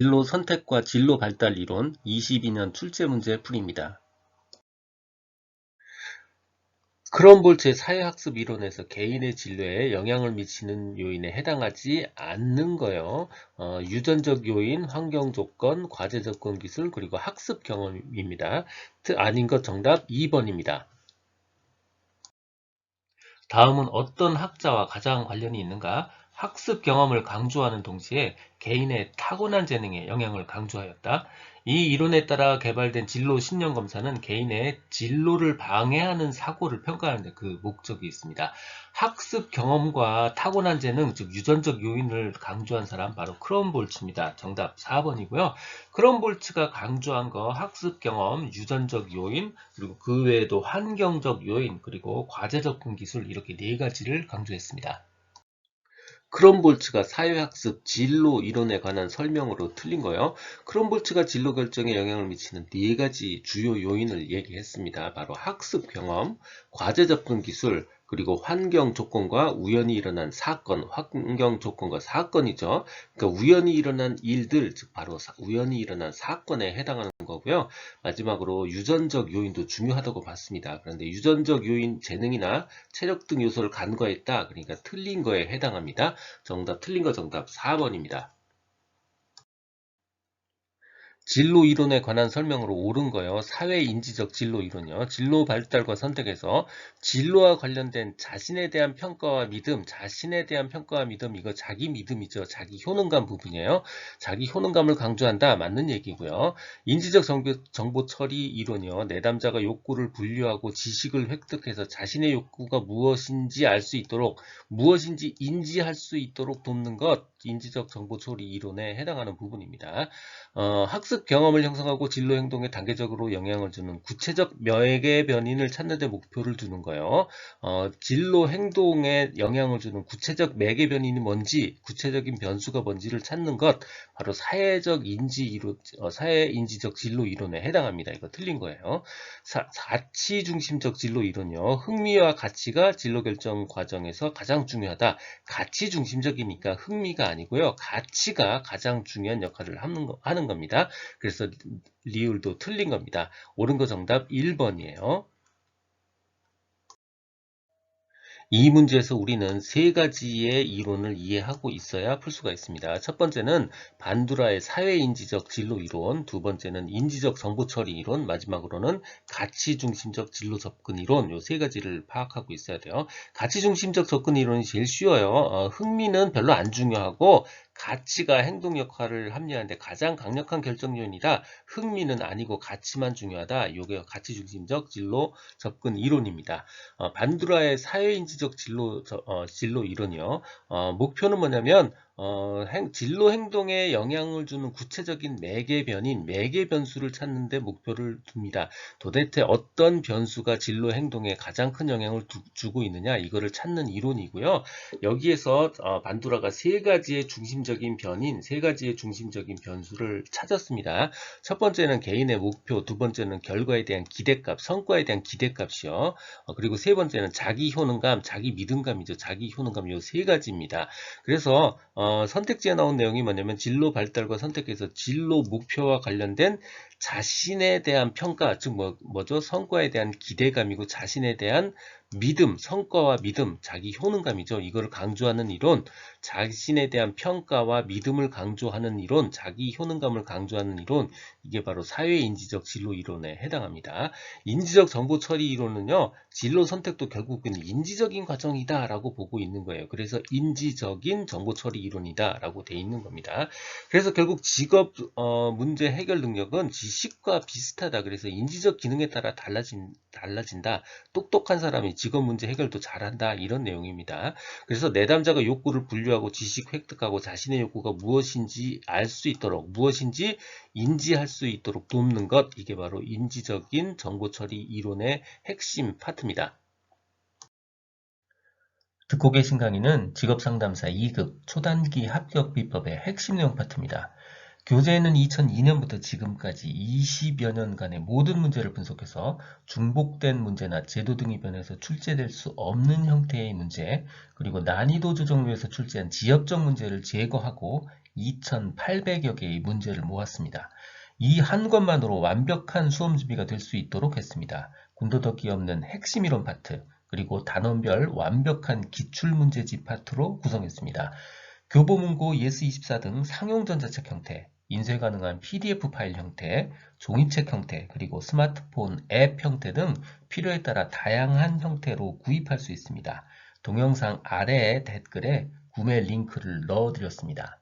진로 선택과 진로 발달 이론 22년 출제 문제 풀이입니다. 크럼볼트의 사회학습 이론에서 개인의 진로에 영향을 미치는 요인에 해당하지 않는 거요. 유전적 요인, 환경 조건, 과제 접근 기술, 그리고 학습 경험입니다. 아닌 것 정답 2번입니다. 다음은 어떤 학자와 가장 관련이 있는가? 학습 경험을 강조하는 동시에 개인의 타고난 재능에 영향을 강조하였다. 이 이론에 따라 개발된 진로 신념 검사는 개인의 진로를 방해하는 사고를 평가하는 데 그 목적이 있습니다. 학습 경험과 타고난 재능, 즉 유전적 요인을 강조한 사람 바로 크롬볼츠입니다. 정답 4번이고요. 크롬볼츠가 강조한 거 학습 경험, 유전적 요인, 그리고 그 외에도 환경적 요인, 그리고 과제 접근 기술 이렇게 네 가지를 강조했습니다. 크롬볼츠가 사회학습 진로 이론에 관한 설명으로 틀린 거예요. 크롬볼츠가 진로 결정에 영향을 미치는 네 가지 주요 요인을 얘기했습니다. 바로 학습 경험, 과제 접근 기술, 그리고 환경 조건과 우연히 일어난 사건, 환경 조건과 사건이죠. 그러니까 우연히 일어난 일들, 즉 바로 우연히 일어난 사건에 해당하는 거고요. 마지막으로 유전적 요인도 중요하다고 봤습니다. 그런데 유전적 요인, 재능이나 체력 등 요소를 간과했다. 그러니까 틀린 거에 해당합니다. 정답 틀린 거 정답 4번입니다. 진로 이론에 관한 설명으로 옳은 거요. 사회인지적 진로 이론이요. 진로 발달과 선택에서 진로와 관련된 자신에 대한 평가와 믿음, 자신에 대한 평가와 믿음, 이거 자기 믿음이죠. 자기 효능감 부분이에요. 자기 효능감을 강조한다. 맞는 얘기고요. 인지적 정보 처리 이론이요. 내담자가 욕구를 분류하고 지식을 획득해서 자신의 욕구가 무엇인지 알 수 있도록, 무엇인지 인지할 수 있도록 돕는 것, 인지적 정보 처리 이론에 해당하는 부분입니다. 학습 경험을 형성하고 진로 행동에 단계적으로 영향을 주는 구체적 명예 변인을 찾는 데 목표를 두는 거예요. 진로 행동에 영향을 주는 구체적 매개 변인이 뭔지, 구체적인 변수가 뭔지를 찾는 것, 바로 사회적 인지 이론, 사회 인지적 진로 이론에 해당합니다. 이거 틀린 거예요. 가치 중심적 진로 이론이요. 흥미와 가치가 진로 결정 과정에서 가장 중요하다. 가치 중심적이니까 흥미가 아니고요. 가치가 가장 중요한 역할을 하는 겁니다. 그래서 리을도 틀린 겁니다. 옳은 거 정답 1번이에요. 이 문제에서 우리는 세 가지의 이론을 이해하고 있어야 풀 수가 있습니다. 첫 번째는 반두라의 사회인지적 진로 이론, 두 번째는 인지적 정보 처리 이론, 마지막으로는 가치 중심적 진로 접근 이론, 요 세 가지를 파악하고 있어야 돼요. 가치 중심적 접근 이론이 제일 쉬워요. 흥미는 별로 안 중요하고 가치가 행동 역할을 합리하는데 가장 강력한 결정 요인이다. 흥미는 아니고 가치만 중요하다. 이게 가치 중심적 진로 접근 이론입니다. 반두라의 사회인지적 진로 이론이요. 목표는 뭐냐면 진로 행동에 영향을 주는 구체적인 매개 변인, 매개 변수를 찾는 데 목표를 둡니다. 도대체 어떤 변수가 진로 행동에 가장 큰 영향을 주고 있느냐, 이거를 찾는 이론이고요. 여기에서 반두라가 세 가지의 중심적인 변인, 세 가지의 중심적인 변수를 찾았습니다. 첫 번째는 개인의 목표, 두 번째는 결과에 대한 기대값, 성과에 대한 기대값이요. 그리고 세 번째는 자기 효능감, 자기 믿음감이죠. 자기 효능감 요 세 가지입니다. 그래서 선택지에 나온 내용이 뭐냐면 진로 발달과 선택에서 진로 목표와 관련된 자신에 대한 평가, 즉 뭐죠? 성과에 대한 기대감이고 자신에 대한 믿음, 성과와 믿음, 자기 효능감이죠. 이거를 강조하는 이론, 자신에 대한 평가와 믿음을 강조하는 이론, 자기 효능감을 강조하는 이론, 이게 바로 사회인지적 진로 이론에 해당합니다. 인지적 정보 처리 이론은요, 진로 선택도 결국은 인지적인 과정이다 라고 보고 있는 거예요. 그래서 인지적인 정보 처리 이론이다 라고 돼 있는 겁니다. 그래서 결국 직업 문제 해결 능력은 지식과 비슷하다. 그래서 인지적 기능에 따라 달라진다. 똑똑한 사람이 직업 문제 해결도 잘한다. 이런 내용입니다. 그래서 내담자가 욕구를 분류하고 지식 획득하고 자신의 욕구가 무엇인지 알 수 있도록, 무엇인지 인지할 수 있도록 돕는 것, 이게 바로 인지적인 정보 처리 이론의 핵심 파트입니다. 듣고 계신 강의는 직업상담사 2급 초단기 합격 비법의 핵심 내용 파트입니다. 교재에는 2002년부터 지금까지 20여 년간의 모든 문제를 분석해서 중복된 문제나 제도 등이 변해서 출제될 수 없는 형태의 문제, 그리고 난이도 조정을 위해서 출제한 지역적 문제를 제거하고 2,800여 개의 문제를 모았습니다. 이 한 권만으로 완벽한 수험 준비가 될 수 있도록 했습니다. 군더더기 없는 핵심 이론 파트, 그리고 단원별 완벽한 기출문제집 파트로 구성했습니다. 교보문고 예스24 등 상용 전자책 형태, 인쇄 가능한 PDF 파일 형태, 종이책 형태, 그리고 스마트폰 앱 형태 등 필요에 따라 다양한 형태로 구입할 수 있습니다. 동영상 아래 댓글에 구매 링크를 넣어드렸습니다.